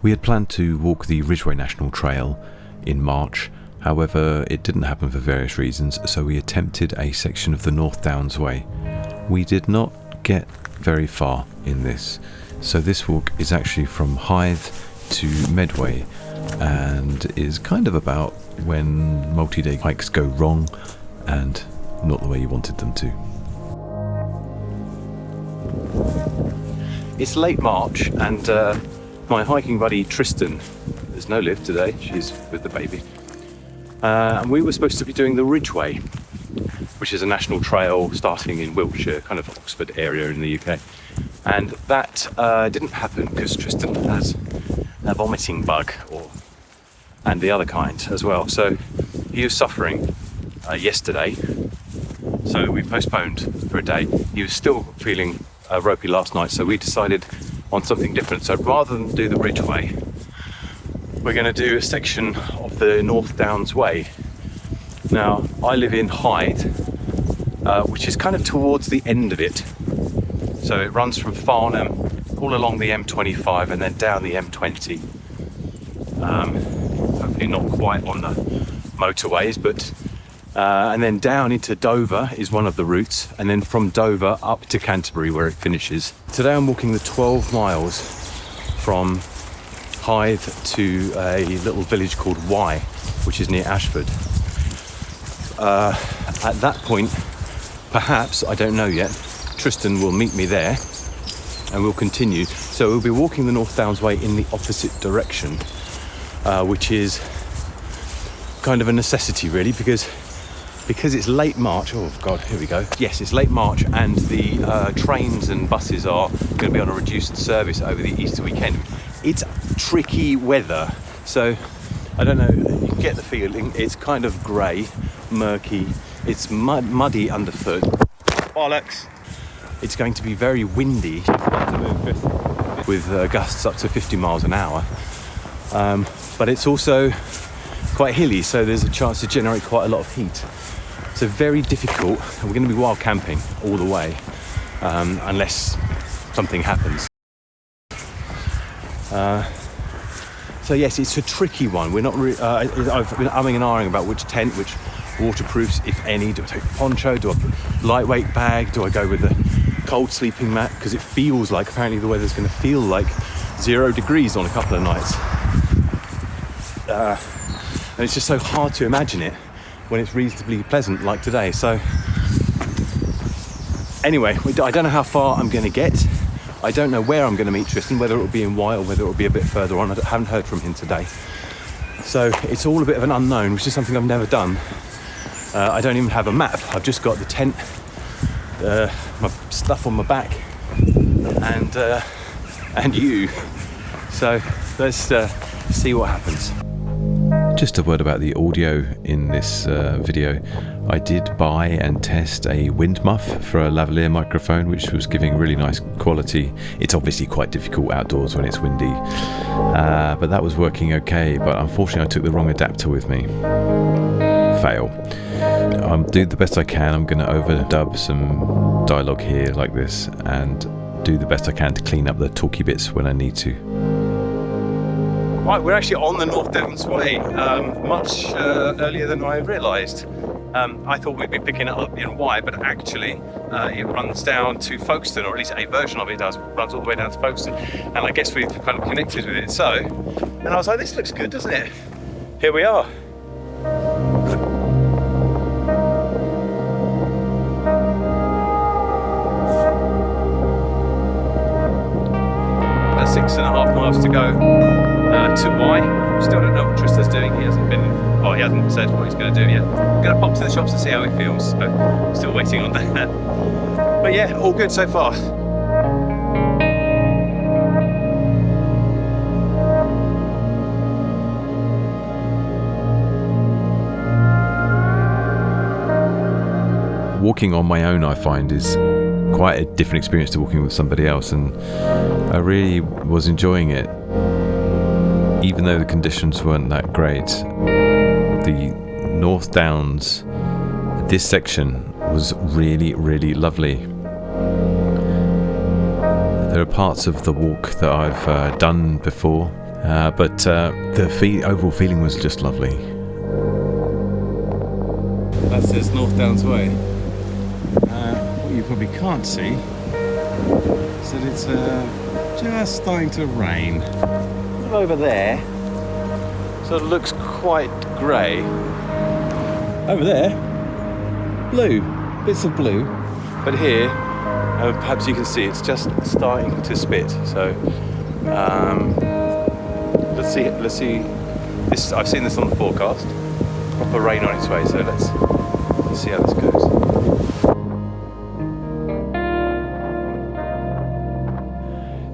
We had planned to walk the Ridgeway National Trail in March, however it didn't happen for various reasons, so we attempted a section of the North Downs Way. We did not get very far in this, so this walk is actually from Hythe to Medway and is kind of about when multi-day hikes go wrong and not the way you wanted them to. It's late March and my hiking buddy Tristan, there's no Liv today, she's with the baby, and we were supposed to be doing the Ridgeway, which is a national trail starting in Wiltshire, kind of Oxford area in the UK, and that didn't happen because Tristan has a vomiting bug, and the other kind as well, so he was suffering yesterday, so we postponed for a day. He was still feeling ropey last night, so we decided on something different. So rather than do the Ridgeway, we're going to do a section of the North Downs Way. Now, I live in Hythe, which is kind of towards the end of it. So it runs from Farnham all along the M25 and then down the M20. Hopefully not quite on the motorways, but and then down into Dover is one of the routes, and then from Dover up to Canterbury where it finishes. Today I'm walking the 12 miles from Hythe to a little village called Wye, which is near Ashford. At that point, perhaps, I don't know yet, Tristan will meet me there and we'll continue. So we'll be walking the North Downs Way in the opposite direction, which is kind of a necessity really, because it's late March. Oh God, here we go. Yes, it's late March and the trains and buses are going to be on a reduced service over the Easter weekend. It's tricky weather, so I don't know, you get the feeling it's kind of grey, murky, it's muddy underfoot. Bollocks! It's going to be very windy with gusts up to 50 miles an hour, but it's also quite hilly, so there's a chance to generate quite a lot of heat. So very difficult. We're going to be wild camping all the way, unless something happens. So yes, it's a tricky one. We're not. I've been umming and ahhing about which tent, which waterproofs, if any. Do I take a poncho? Do I put a lightweight bag? Do I go with a cold sleeping mat? Because it feels like, apparently the weather's going to feel like 0 degrees on a couple of nights. And it's just so hard to imagine it when it's reasonably pleasant like today. So anyway, I don't know how far I'm going to get. I don't know where I'm going to meet Tristan, whether it will be in Wye or whether it will be a bit further on. I haven't heard from him today. So it's all a bit of an unknown, which is something I've never done. I don't even have a map. I've just got the tent, my stuff on my back, and you. So let's see what happens. Just a word about the audio in this video. I did buy and test a wind muff for a lavalier microphone, which was giving really nice quality. It's obviously quite difficult outdoors when it's windy, but that was working okay. But unfortunately I took the wrong adapter with me. Fail. I'm doing the best I can. I'm going to overdub some dialogue here like this and do the best I can to clean up the talky bits when I need to. Right, we're actually on the North Downs Way much earlier than I realised. I thought we'd be picking it up in Wye, but actually it runs down to Folkestone, or at least a version of it runs all the way down to Folkestone, and I guess we've kind of connected with it. So, and I was like, this looks good, doesn't it? Here we are. About 6.5 miles to go. To Wye. Still don't know what Tristan's doing. He hasn't said what he's going to do yet. I'm going to pop to the shops and see how he feels. So still waiting on that. But yeah, all good so far. Walking on my own, I find, is quite a different experience to walking with somebody else, and I really was enjoying it. Even though the conditions weren't that great, the North Downs, this section was really, really lovely. There are parts of the walk that I've done before, But the overall feeling was just lovely. That says North Downs Way. What you probably can't see is that it's just starting to rain. Over there, sort of looks quite grey. Over there, blue, bits of blue. But here, perhaps you can see it's just starting to spit. So let's see. This, I've seen this on the forecast. Proper rain on its way. So let's see how this goes.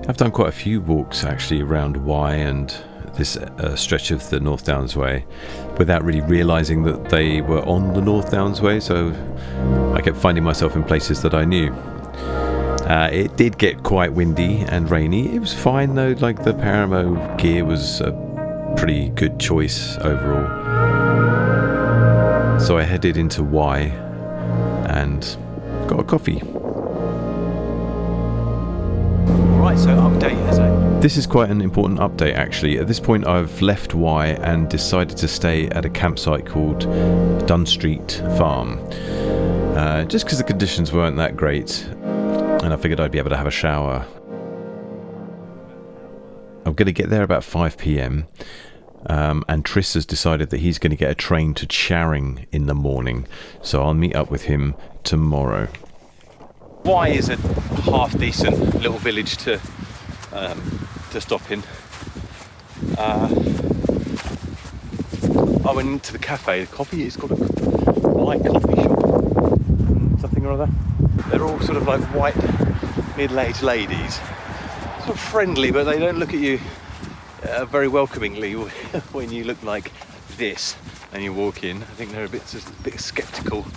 I've done quite a few walks actually around Wye and this stretch of the North Downs Way without really realising that they were on the North Downs Way, so I kept finding myself in places that I knew. It did get quite windy and rainy. It was fine though, like the Paramo gear was a pretty good choice overall. So I headed into Wye and got a coffee. Right, so update, is it? This is quite an important update actually. At this point I've left Wye and decided to stay at a campsite called Dunn Street Farm. Just because the conditions weren't that great and I figured I'd be able to have a shower. I'm going to get there about 5 PM and Tris has decided that he's going to get a train to Charing in the morning, so I'll meet up with him tomorrow. Wye is a half decent little village to stop in. I went into the cafe. The coffee, it's called a white coffee shop, something or other. They're all sort of like white middle-aged ladies, sort of friendly, but they don't look at you very welcomingly when you look like this and you walk in. I think they're a bit sceptical.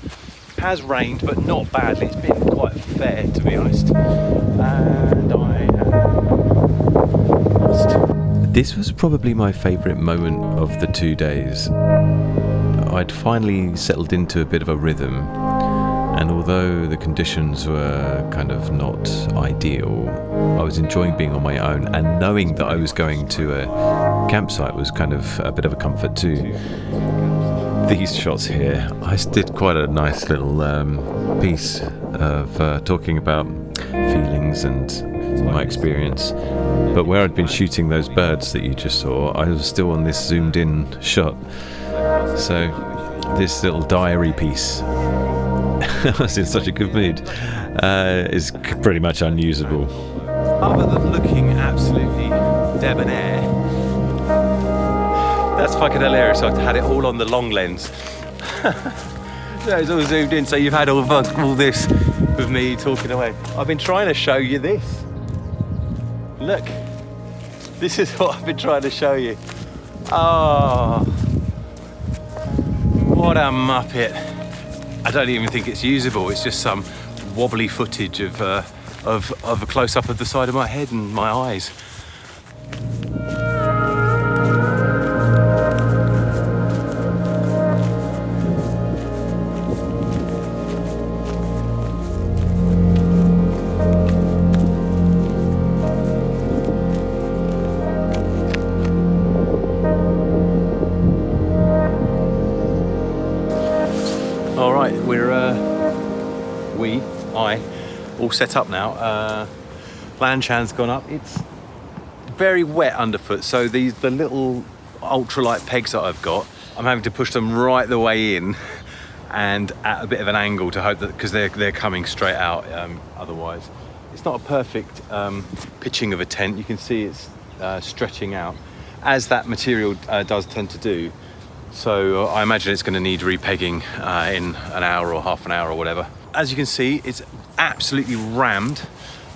Has rained, but not badly. It's been quite fair, to be honest. And I am lost. This was probably my favourite moment of the 2 days. I'd finally settled into a bit of a rhythm, and although the conditions were kind of not ideal, I was enjoying being on my own, and knowing that I was going to a campsite was kind of a bit of a comfort too. These shots here, I did quite a nice little piece of talking about feelings and my experience, but where I'd been shooting those birds that you just saw, I was still on this zoomed in shot, so this little diary piece, I was in such a good mood, is pretty much unusable. Other than looking absolutely debonair, that's fucking hilarious. I've had it all on the long lens. Yeah, it's all zoomed in, so you've had all this with me talking away. I've been trying to show you this. Look, this is what I've been trying to show you. Oh, what a muppet. I don't even think it's usable. It's just some wobbly footage of a close-up of the side of my head and my eyes. We're all set up now. Lanchan's gone up. It's very wet underfoot, so the little ultralight pegs that I've got, I'm having to push them right the way in and at a bit of an angle to hope that, because they're coming straight out otherwise. It's not a perfect pitching of a tent. You can see it's stretching out, as that material does tend to do. So I imagine it's going to need repegging in an hour or half an hour or whatever. As you can see, it's absolutely rammed.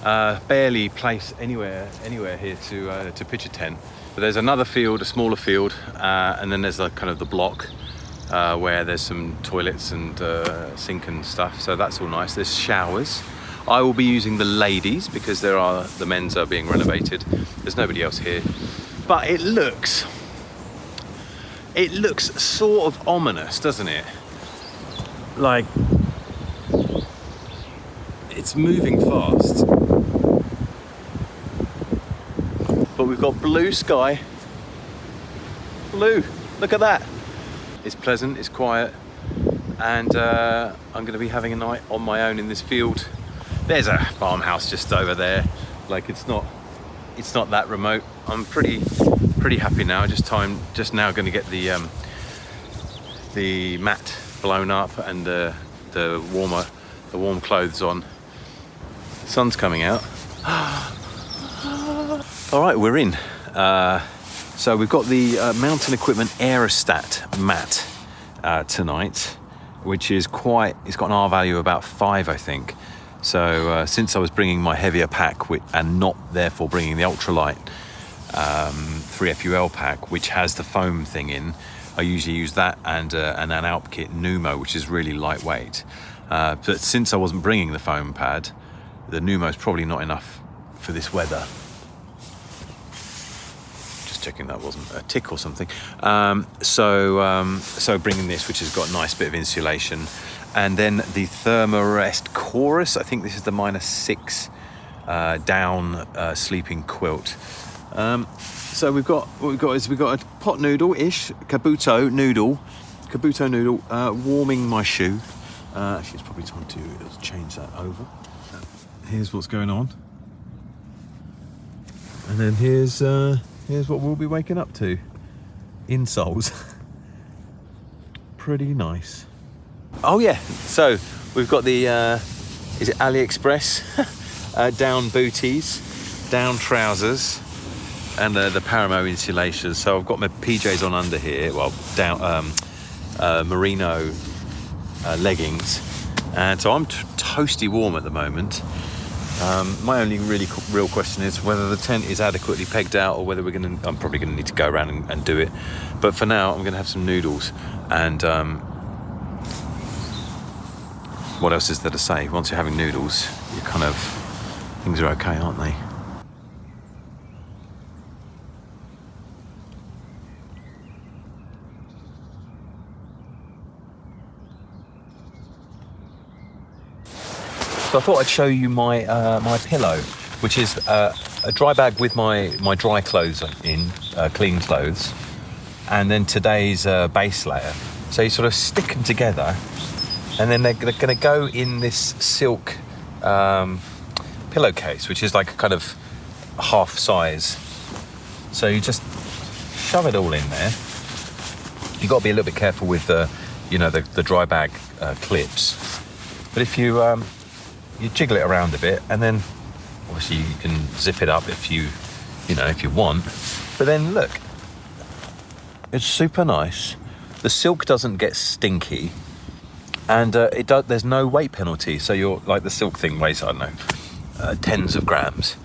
Barely place anywhere here to pitch a tent. But there's another field, a smaller field, and then there's kind of the block where there's some toilets and sink and stuff. So that's all nice. There's showers. I will be using the ladies because the men's are being renovated. There's nobody else here, but it looks sort of ominous, doesn't it? Like, it's moving fast, but we've got blue sky Lou, look at that. It's pleasant, it's quiet, and I'm going to be having a night on my own in this field. There's a farmhouse just over there. Like it's not that remote. I'm pretty happy now. Just now going to get the mat blown up and the warm clothes on. The sun's coming out. All right, we're in. So we've got the Mountain Equipment Aerostat mat tonight, which is it's got an R value of about 5, I think. So since I was bringing my heavier pack and not therefore bringing the ultralight 3FUL pack, which has the foam thing in, I usually use that and an Alp kit Numo, which is really lightweight. But since I wasn't bringing the foam pad, the Numo is probably not enough for this weather. Just checking that wasn't a tick or something. So bringing this, which has got a nice bit of insulation, and then the Thermarest Chorus. I think this is the -6 down sleeping quilt. So we've got a pot noodle-ish kabuto noodle, warming my shoe. Actually, it's probably time to change that over. Here's what's going on, and then here's what we'll be waking up to. Insoles. Pretty nice. Oh yeah, so we've got the is it AliExpress down booties, down trousers, and the Paramo insulation. So I've got my PJs on under here, well down merino leggings, and so I'm toasty warm at the moment. My only real question is whether the tent is adequately pegged out, or whether I'm probably gonna need to go around and do it. But for now, I'm gonna have some noodles, and what else is there to say? Once you're having noodles, things are okay, aren't they? So I thought I'd show you my my pillow, which is a dry bag with my dry clothes in, clean clothes, and then today's base layer. So you sort of stick them together, and then they're going to go in this silk pillowcase, which is like a kind of half size. So you just shove it all in there. You've got to be a little bit careful with the dry bag clips. But if you jiggle it around a bit, and then obviously you can zip it up if you want. But then look, it's super nice. The silk doesn't get stinky, and there's no weight penalty. So you're like, the silk thing weighs, I don't know, tens of grams.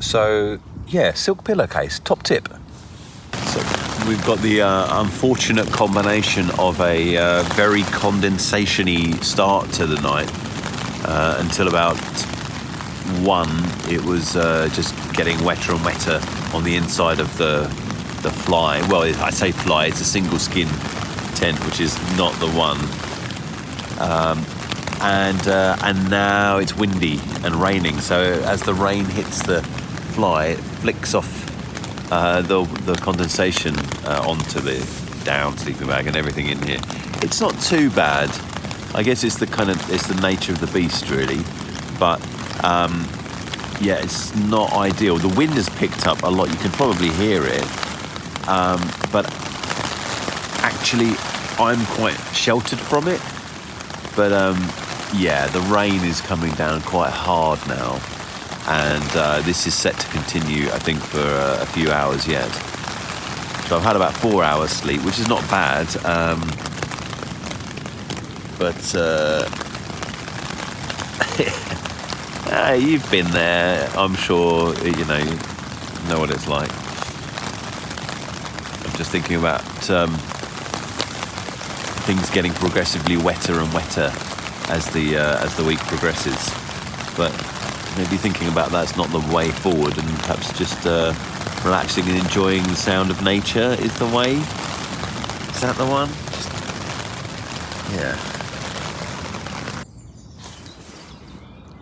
So yeah, silk pillowcase, top tip. So we've got the unfortunate combination of a very condensation-y start to the night. Until about 1, it was just getting wetter and wetter on the inside of the fly. Well, I say fly, it's a single skin tent, which is not the one. And now it's windy and raining. So as the rain hits the fly, it flicks off the condensation onto the down sleeping bag and everything in here. It's not too bad. I guess it's the nature of the beast, really. But yeah, it's not ideal. The wind has picked up a lot. You can probably hear it. But actually, I'm quite sheltered from it. But yeah, the rain is coming down quite hard now. And this is set to continue, I think, for a few hours yet. So I've had about 4 hours sleep, which is not bad. But you've been there, I'm sure. You know what it's like. I'm just thinking about things getting progressively wetter and wetter as the week progresses. But maybe thinking about that's not the way forward, and perhaps just relaxing and enjoying the sound of nature is the way. Is that the one? Yeah.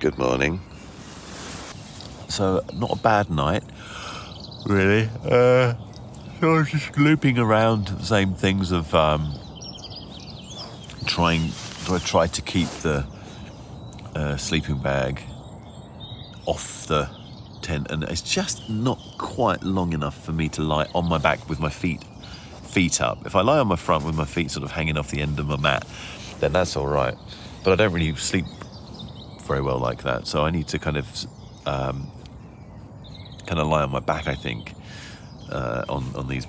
Good morning. So, not a bad night, really. So I was just looping around the same things of try to keep the sleeping bag off the tent, and it's just not quite long enough for me to lie on my back with my feet up. If I lie on my front with my feet sort of hanging off the end of my mat, then that's all right. But I don't really sleep very well like that, so I need to kind of lie on my back, I think, on these,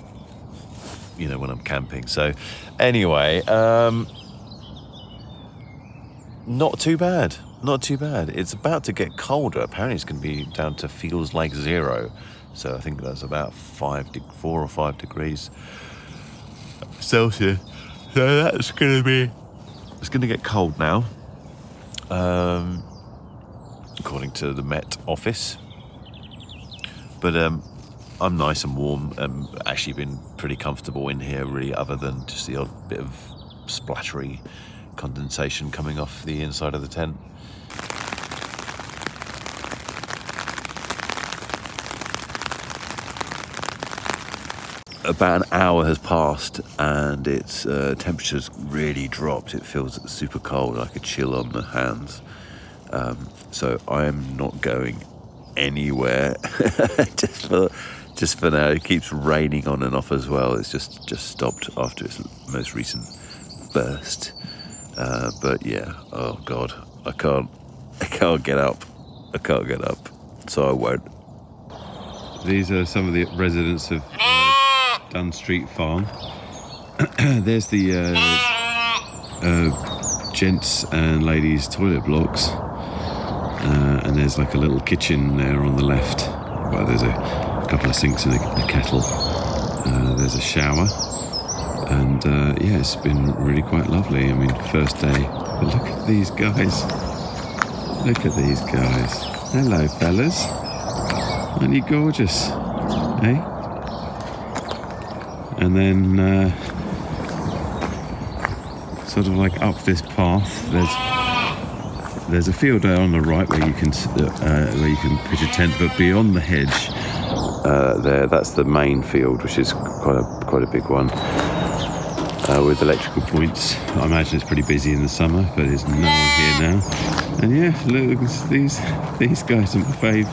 when I'm camping. So anyway, not too bad. It's about to get colder. Apparently it's going to be down to feels like 0. So I think that's about 4 or 5 degrees Celsius. So it's going to get cold now, according to the Met office. But I'm nice and warm. Actually been pretty comfortable in here, really, other than just the odd bit of splattery condensation coming off the inside of the tent. About an hour has passed and its temperature's really dropped. It feels super cold, like a chill on the hands. So I am not going anywhere just for now. It keeps raining on and off as well. It's just stopped after its most recent burst. But yeah, oh God, I can't get up. So I won't. These are some of the residents of Dunn Street Farm. There's the gents and ladies toilet blocks, and there's like a little kitchen there on the left. Well, there's a couple of sinks and a kettle. There's a shower, and yeah, it's been really quite lovely. I mean, first day, but look at these guys. Hello, fellas. Aren't you gorgeous? Eh? And then sort of like up this path, there's a field there on the right where you can pitch a tent, but beyond the hedge that's the main field, which is quite a big one, with electrical points. I imagine it's pretty busy in the summer, but there's no one here now. And yeah, look, these guys are my fave.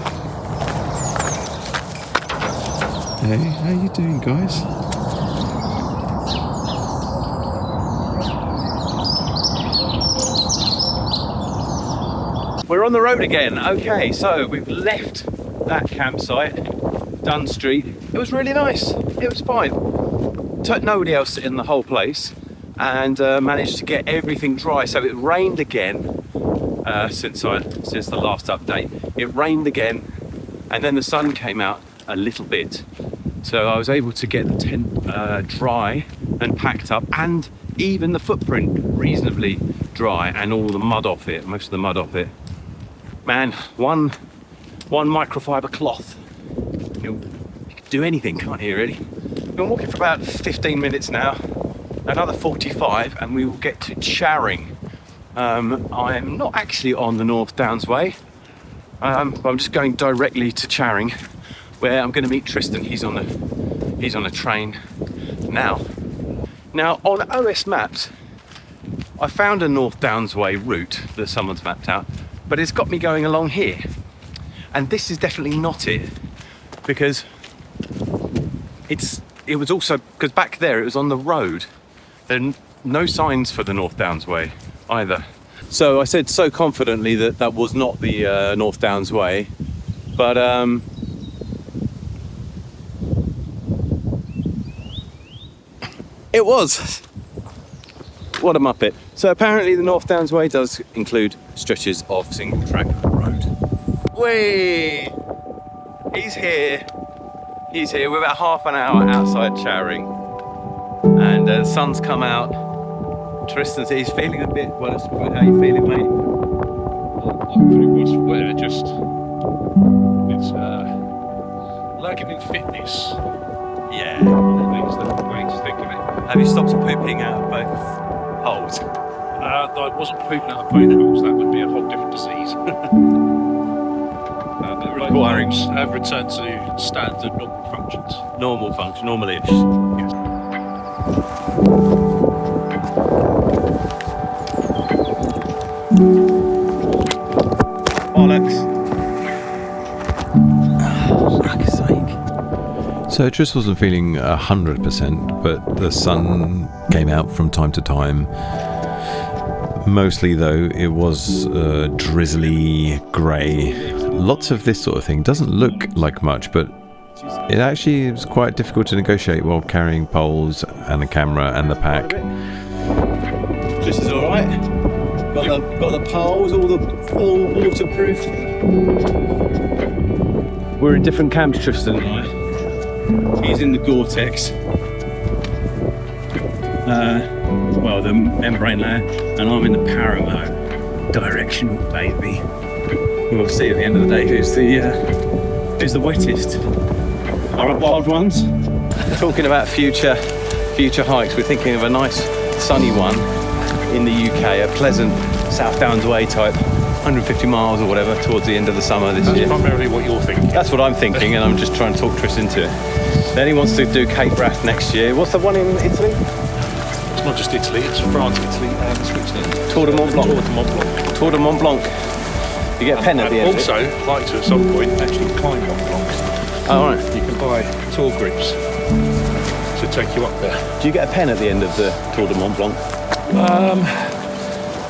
Hey, how you doing, guys? We're on the road again. Okay, so we've left that campsite, Dunn Street. It was really nice. It was fine. Nobody else in the whole place, and managed to get everything dry. So it rained again since the last update. It rained again, and then the sun came out a little bit. So I was able to get the tent dry and packed up, and even the footprint reasonably dry, and all the mud off it, most of the mud off it. Man, one microfiber cloth, you can do anything, can't you, really? We've been walking for about 15 minutes now, another 45, and we will get to Charing. I'm not actually on the North Downs Way, but I'm just going directly to Charing, where I'm going to meet Tristan. He's on a train now. Now, on OS Maps, I found a North Downs Way route that someone's mapped out, but it's got me going along here. And this is definitely not it, because it was also, because back there it was on the road. There are no signs for the North Downs Way either. So I said so confidently that was not the North Downs Way, but it was. What a muppet. So apparently the North Downs Way does include stretches of single track road. Whee! He's here. We're about half an hour outside Charing, and the sun's come out. Tristan's he's feeling a bit worse. How are you feeling, mate? I'm pretty worse for wear. Just it's lacking in fitness. Yeah. Things that makes you think of it. Have you stopped pooping out of both holes? I wasn't pooping out of both holes. That would be a whole different disease. But the lungs have returned to standard normal functions. Normal function, normal-ish. Bollocks. Fuck's sake. So Tris wasn't feeling 100%, but the sun came out from time to time. Mostly, though, it was drizzly, grey. Lots of this sort of thing. Doesn't look like much, but it actually was quite difficult to negotiate while carrying poles and a camera and the pack. This is all right. Got the poles, all waterproof. We're in different camps, Tristan and I. He's in the Gore-Tex. Well, the membrane layer, and I'm in the Paramo directional baby. We'll see at the end of the day who's the wettest. Our wild ones. Talking about future hikes, we're thinking of a nice sunny one in the UK, a pleasant South Downs Way type, 150 miles or whatever towards the end of the summer this year. That's primarily what you're thinking. That's what I'm thinking, and I'm just trying to talk Tris into it. Then he wants to do Cape Wrath next year. What's the one in Italy? It's not just Italy, it's France, Italy, and Switzerland. Tour de Mont Blanc. Tour de Mont Blanc. Tour de Mont Blanc. You get a pen at the end. Also, like to at some point actually climb Mont Blanc. Oh, all right. You can buy tour groups to take you up there. Do you get a pen at the end of the Tour de Mont Blanc?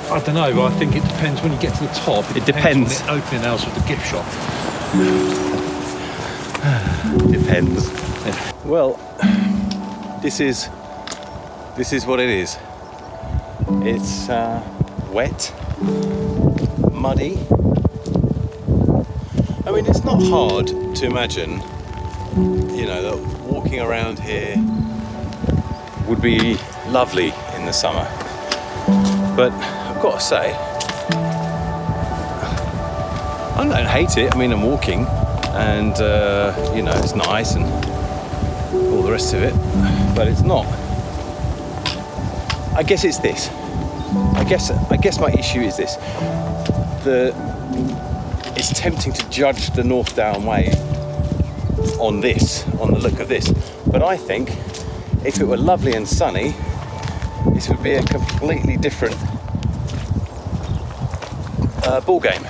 I don't know, I think it depends when you get to the top. It depends. On the opening hours of the gift shop. Depends. Well, this is what it is. It's wet, muddy. I mean, it's not hard to imagine, that walking around here would be lovely in the summer. But I've got to say, I don't hate it. I mean, I'm walking, and it's nice and all the rest of it. But it's not. I guess it's this. I guess my issue is this. It's tempting to judge the North Down Way on the look of this. But I think if it were lovely and sunny, this would be a completely different ball game.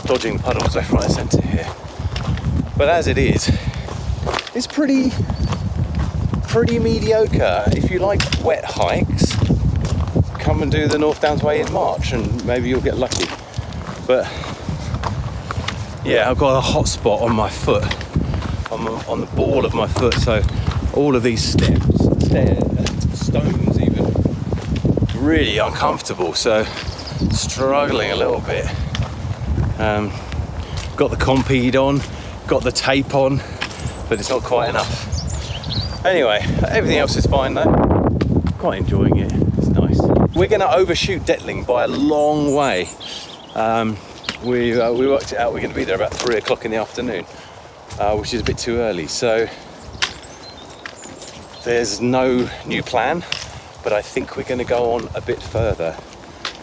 Dodging puddles left, right, centre here. But as it is, it's pretty mediocre. If you like wet hikes, come and do the North Downs Way in March, and maybe you'll get lucky. But yeah, I've got a hot spot on my foot, on the ball of my foot. So all of these stones even, really uncomfortable. So struggling a little bit. Got the compede on, got the tape on, but it's not quite enough. Anyway, everything else is fine though. Quite enjoying it. It's nice. We're going to overshoot Detling by a long way. We worked it out. We're going to be there about 3 o'clock in the afternoon, which is a bit too early. So there's no new plan, but I think we're going to go on a bit further.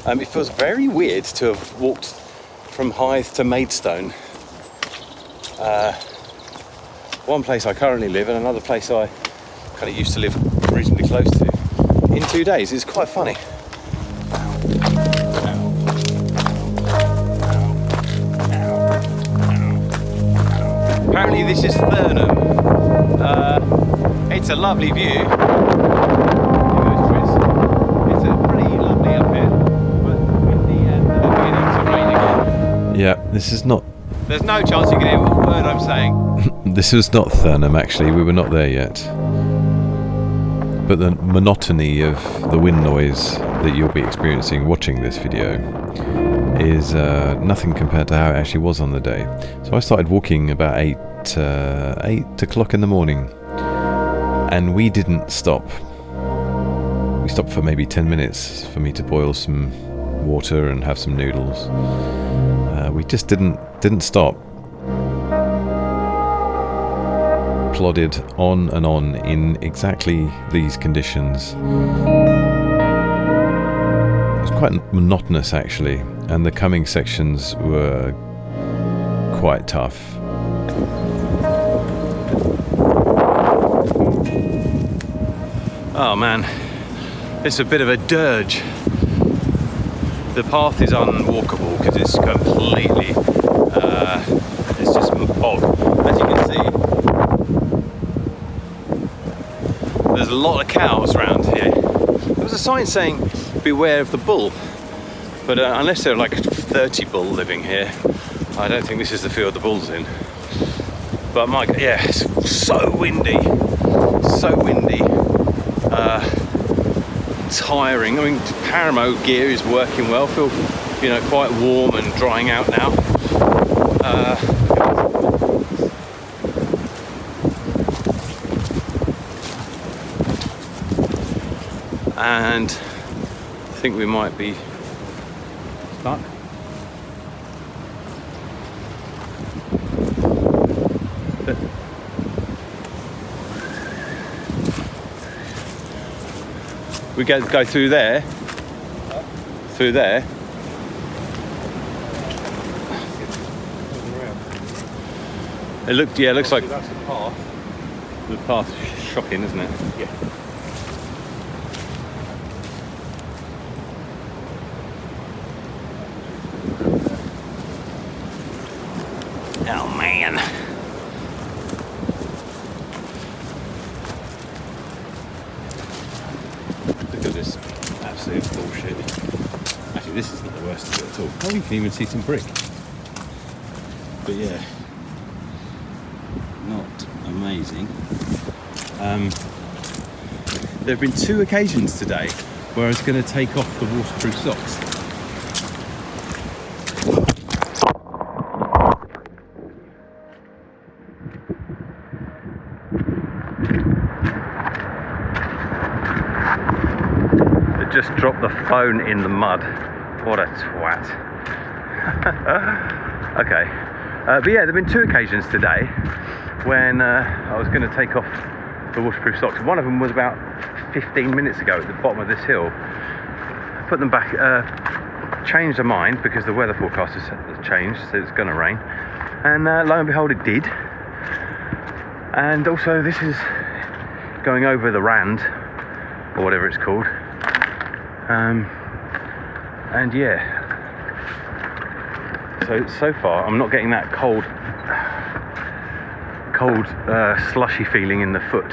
It feels very weird to have walked from Hythe to Maidstone. One place I currently live and another place I kind of used to live reasonably close to in 2 days. It's quite funny. Apparently this is Thurnham. It's a lovely view. Here goes Chris. It's a pretty lovely up here, but windy and beginning to rain again. Yeah, this is not... There's no chance you can hear what word I'm saying. This was not Thurnham, actually. We were not there yet. But the monotony of the wind noise that you'll be experiencing watching this video is nothing compared to how it actually was on the day. So I started walking about 8 o'clock in the morning, and we didn't stop. We stopped for maybe 10 minutes for me to boil some water and have some noodles. We just didn't stop. Plodded on and on in exactly these conditions. It was quite monotonous actually, and the coming sections were quite tough. Oh man, it's a bit of a dirge. The path is unwalkable because it's completely, it's just bog. As you can see, there's a lot of cows around here. There was a sign saying, beware of the bull. But unless there are like 30 bull living here, I don't think this is the field the bull's in. But my, yeah, it's so windy. So windy. Tiring. I mean, Paramo gear is working well. Feel, you know, quite warm and drying out now. And I think we might be stuck. We go through there. Through there. It looks like That's the path. the path's shocking, isn't it? Yeah. Oh man. Look at this absolute bullshit. Actually, this isn't the worst of it at all. Oh, you can even see some brick. But yeah, not amazing. There have been 2 occasions today where I was going to take off the waterproof socks. Just dropped the phone in the mud. What a twat. Okay. But yeah, there have been 2 occasions today when I was going to take off the waterproof socks. One of them was about 15 minutes ago at the bottom of this hill. Put them back, changed my mind because the weather forecast has changed, so it's going to rain. And lo and behold, it did. And also, this is going over the Rand, or whatever it's called. And yeah, so far I'm not getting that cold slushy feeling in the foot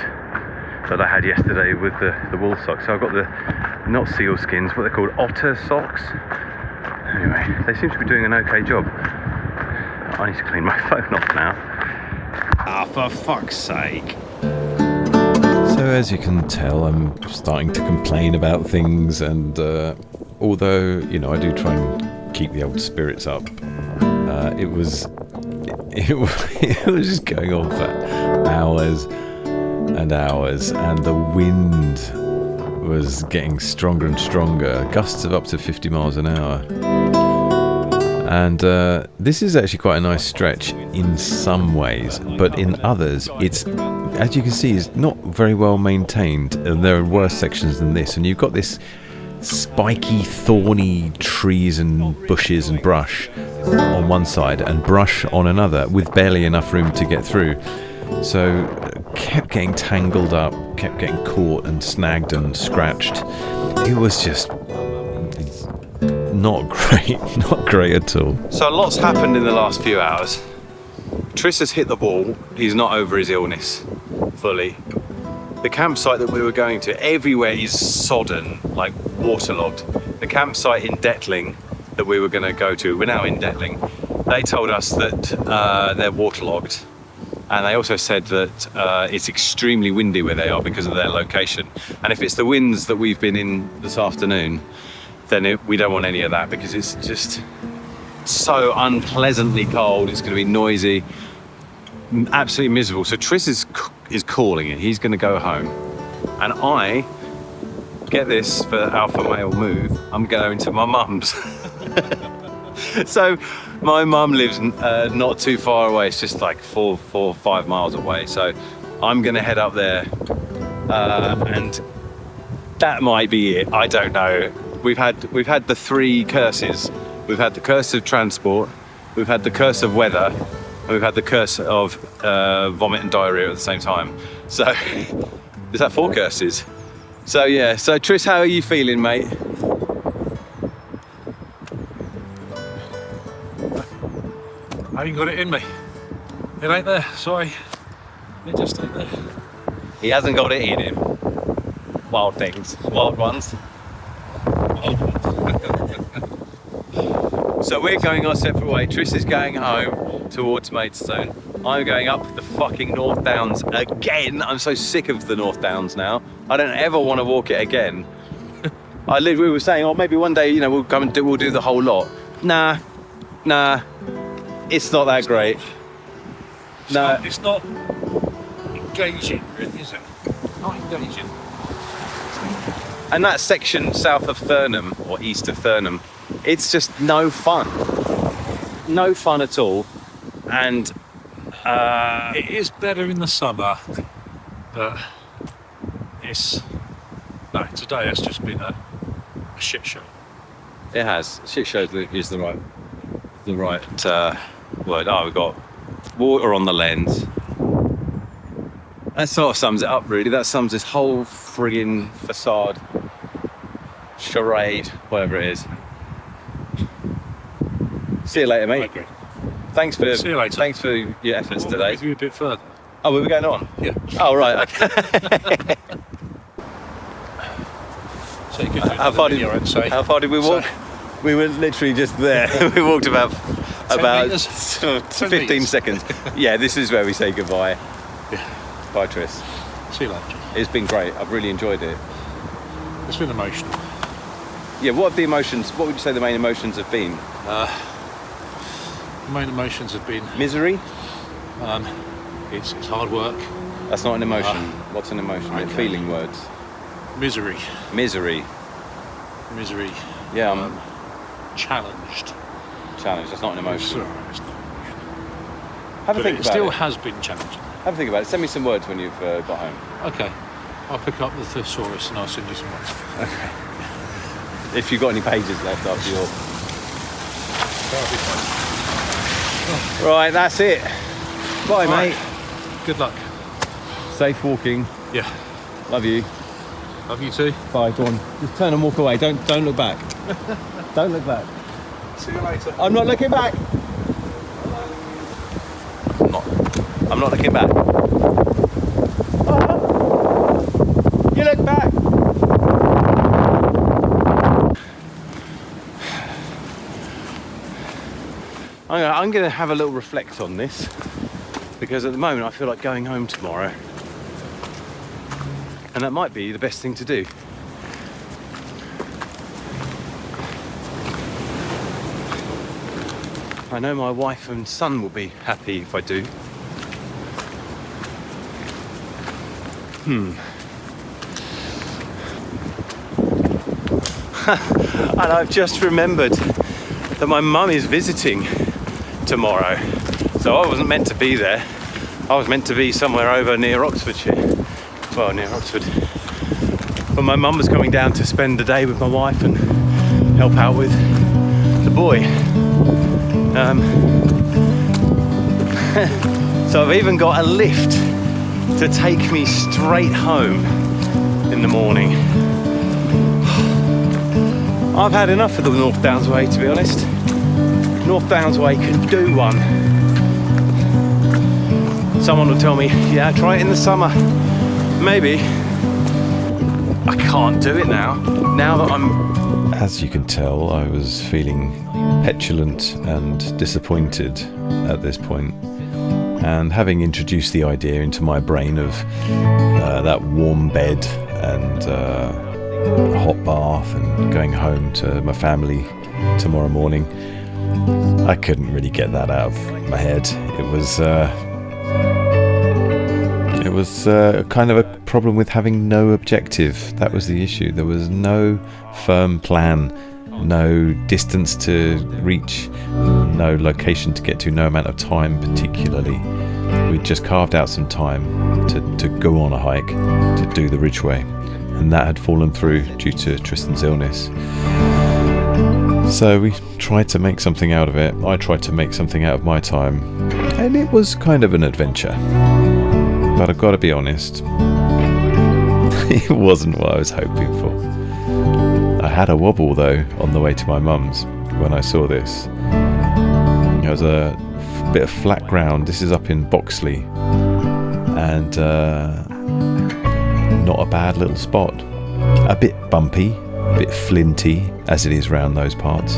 that I had yesterday with the wool socks. So I've got the, not seal skins, what they're called, otter socks. Anyway, they seem to be doing an okay job. I need to clean my phone off now. Ah, for fuck's sake. So as you can tell, I'm starting to complain about things, and although, you know, I do try and keep the old spirits up, it was just going on for hours and hours, and the wind was getting stronger and stronger, gusts of up to 50 miles an hour. And this is actually quite a nice stretch in some ways, but in others, it's, as you can see, is not very well maintained. And there are worse sections than this, and you've got this spiky, thorny trees and bushes and brush on one side and brush on another with barely enough room to get through. So kept getting tangled up, kept getting caught and snagged and scratched. It was just not great at all. So lots happened in the last few hours. Tris has hit the wall. He's not over his illness fully. The campsite that we were going to, everywhere is sodden, like waterlogged. The campsite in Detling that we were going to go to, we're now in Detling, they told us that they're waterlogged. And they also said that it's extremely windy where they are because of their location. And if it's the winds that we've been in this afternoon, then we don't want any of that because it's just so unpleasantly cold. It's going to be noisy, absolutely miserable. So Tris is calling it. He's going to go home. And I, get this for alpha male move, I'm going to my mum's. So my mum lives not too far away. It's just like 4 or 5 miles away. So I'm going to head up there. And that might be it. I don't know. We've had the 3 curses. We've had the curse of transport, we've had the curse of weather, and we've had the curse of vomit and diarrhea at the same time. So is that 4 curses? So yeah, so Tris, how are you feeling, mate? I ain't got it in me. It ain't there, sorry. It just ain't there. He hasn't got it in him. Wild things, wild ones. So we're going our separate way. Tris is going home towards Maidstone. I'm going up the fucking North Downs again. I'm so sick of the North Downs now. I don't ever want to walk it again. We were saying, oh, maybe one day, you know, we'll do the whole lot. Nah, it's not that great. No, It's not engaging, really, is it? Not engaging. and that section south of Thurnham or east of Thurnham, it's just no fun. No fun at all. And It is better in the summer, but today has just been a shit show. it has. Shit show is the right word. Oh, we've got water on the lens. That sort of sums it up, really. That sums this whole friggin' facade, charade, whatever it is. See you later, I mate. agree. Thanks for See you later. Thanks for your efforts We'll today. move you a bit further. Oh, we were going on. Yeah. Oh, right. Okay. So you could How far did we walk? So- We were literally just there. We walked about 10 metres? 15 metres. seconds. Yeah, this is where we say goodbye. Yeah. Bye, Tris. See you later. It's been great. I've really enjoyed it. It's been emotional. Yeah, what have the emotions? What would you say the main emotions have been? The main emotions have been Misery? it's hard work, That's not an emotion. What's an emotion? They're okay. feeling words. misery, Misery. Yeah, I'm challenged. challenged. That's not an emotion. Sorry, it's not. Have a But think it about still it. has been challenging. Have a think about it. Send me some words when you've got home. Okay, I'll pick up the thesaurus and I'll send you some words. If you've got any pages left after your... That'll be fine. Right, that's it. Bye, All mate. right. Good luck. Safe walking. Yeah. Love you. Love you too. Bye, go on. Just turn and walk away. Don't look back. Don't look back. See you later. I'm not looking back. I'm not looking back. You look back. I'm going to have a little reflect on this, because at the moment I feel like going home tomorrow, and that might be the best thing to do. I know my wife and son will be happy if I do. And I've just remembered that my mum is visiting tomorrow. So I wasn't meant to be there. I was meant to be somewhere over near Oxfordshire. Well, near Oxford. But my mum was coming down to spend the day with my wife and help out with the boy. So I've even got a lift to take me straight home in the morning. I've had enough of the North Downs Way, to be honest. North Downs Way can do one. Someone will tell me, yeah, try it in the summer. Maybe. I can't do it now. Now that I'm... As you can tell, I was feeling petulant and disappointed at this point. And having introduced the idea into my brain of that warm bed and a hot bath and going home to my family tomorrow morning, I couldn't really get that out of my head. It was kind of a problem with having no objective. That was the issue. There was no firm plan, no distance to reach, no location to get to, no amount of time particularly. We just carved out some time to go on a hike, to do the Ridgeway, and that had fallen through due to Tristan's illness. So we tried to make something out of it. I tried to make something out of my time, and it was kind of an adventure. But I've got to be honest, It wasn't what I was hoping for. I had a wobble though on the way to my mum's when I saw this. There was a bit of flat ground. This is up in Boxley, and not a bad little spot. A bit bumpy, a bit flinty, as it is round those parts.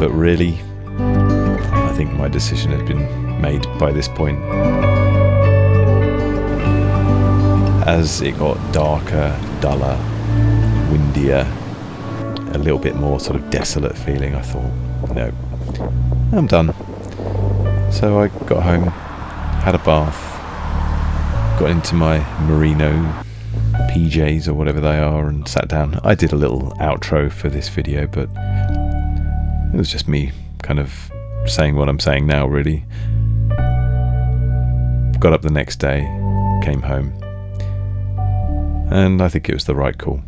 But really, I think my decision had been made by this point. As it got darker, duller, windier, a little bit more sort of desolate feeling, I thought, no, I'm done. So I got home, had a bath, got into my merino PJs or whatever they are, and sat down. I did a little outro for this video, but it was just me kind of saying what I'm saying now, really. Got up the next day, came home, and I think it was the right call.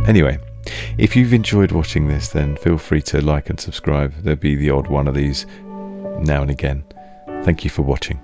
Anyway, if you've enjoyed watching this, then feel free to like and subscribe. There'll be the odd one of these now and again. Thank you for watching.